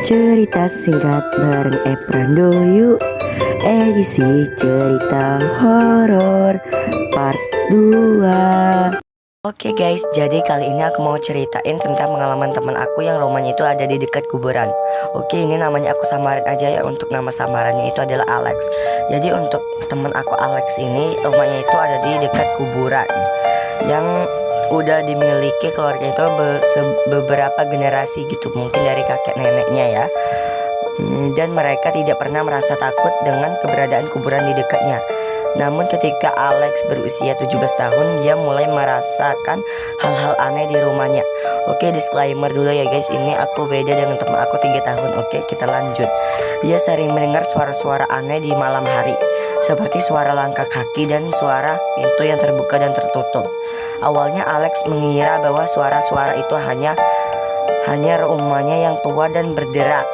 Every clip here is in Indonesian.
Cerita singkat bareng Eprando yuk. Edisi cerita horor part 2. Oke guys, jadi kali ini aku mau ceritain tentang pengalaman teman aku yang rumahnya itu ada di dekat kuburan. Oke, ini namanya aku samarin aja ya, untuk nama samarannya itu adalah Alex. Jadi untuk teman aku Alex ini, rumahnya itu ada di dekat kuburan yang udah dimiliki keluarga itu beberapa generasi gitu, mungkin dari kakek neneknya ya. Dan mereka tidak pernah merasa takut dengan keberadaan kuburan di dekatnya. Namun ketika Alex berusia 17 tahun, dia mulai merasakan hal-hal aneh di rumahnya. Oke, disclaimer dulu ya guys, ini aku beda dengan teman aku 3 tahun. Oke, kita lanjut. Dia sering mendengar suara-suara aneh di malam hari, seperti suara langkah kaki dan suara pintu yang terbuka dan tertutup. Awalnya Alex mengira bahwa suara-suara itu hanya rumahnya yang tua dan berderak.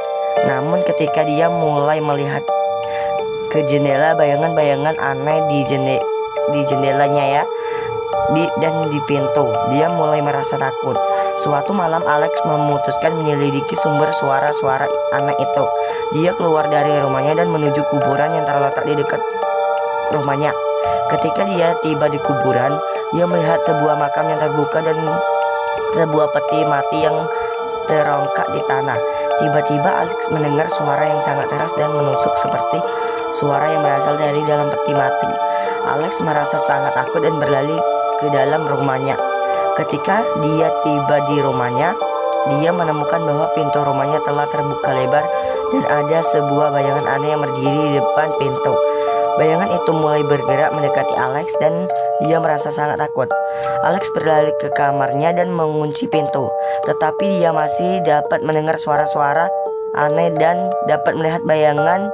Namun ketika dia mulai melihat ke jendela, bayangan-bayangan aneh di jendelanya ya, dan di pintu, dia mulai merasa takut. Suatu malam Alex memutuskan menyelidiki sumber suara-suara aneh itu. Dia keluar dari rumahnya dan menuju kuburan yang terletak di dekat rumahnya. Ketika dia tiba di kuburan, dia melihat sebuah makam yang terbuka dan sebuah peti mati yang terongkak di tanah. Tiba-tiba Alex mendengar suara yang sangat keras dan menusuk, seperti suara yang berasal dari dalam peti mati. Alex merasa sangat takut dan berlari ke dalam rumahnya. Ketika dia tiba di rumahnya, dia menemukan bahwa pintu rumahnya telah terbuka lebar dan ada sebuah bayangan aneh yang berdiri di depan pintu. Bayangan itu mulai bergerak mendekati Alex dan dia merasa sangat takut. Alex berlari ke kamarnya dan mengunci pintu, tetapi dia masih dapat mendengar suara-suara aneh dan dapat melihat bayangan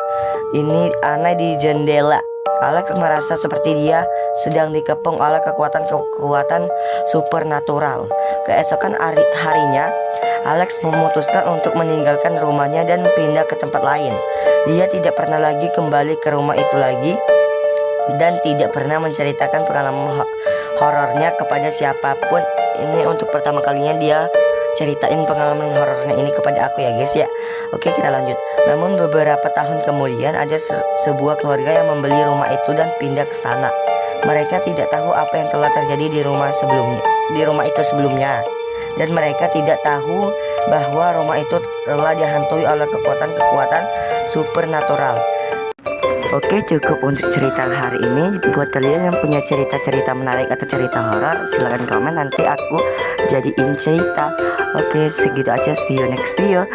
ini aneh di jendela. Alex merasa seperti dia sedang dikepung oleh kekuatan supernatural. Keesokan harinya, Alex memutuskan untuk meninggalkan rumahnya dan pindah ke tempat lain. Dia tidak pernah lagi kembali ke rumah itu lagi dan tidak pernah menceritakan pengalaman horornya kepada siapapun. Ini untuk pertama kalinya dia ceritain pengalaman horornya ini kepada aku ya guys ya. Oke, kita lanjut. Namun beberapa tahun kemudian ada sebuah keluarga yang membeli rumah itu dan pindah ke sana. Mereka tidak tahu apa yang telah terjadi di rumah itu sebelumnya. Dan mereka tidak tahu bahwa rumah itu telah dihantui oleh kekuatan supernatural. Oke, cukup untuk cerita hari ini. Buat kalian yang punya cerita-cerita menarik atau cerita horor, silahkan komen, nanti aku jadiin cerita. Oke, segitu aja. See you next video.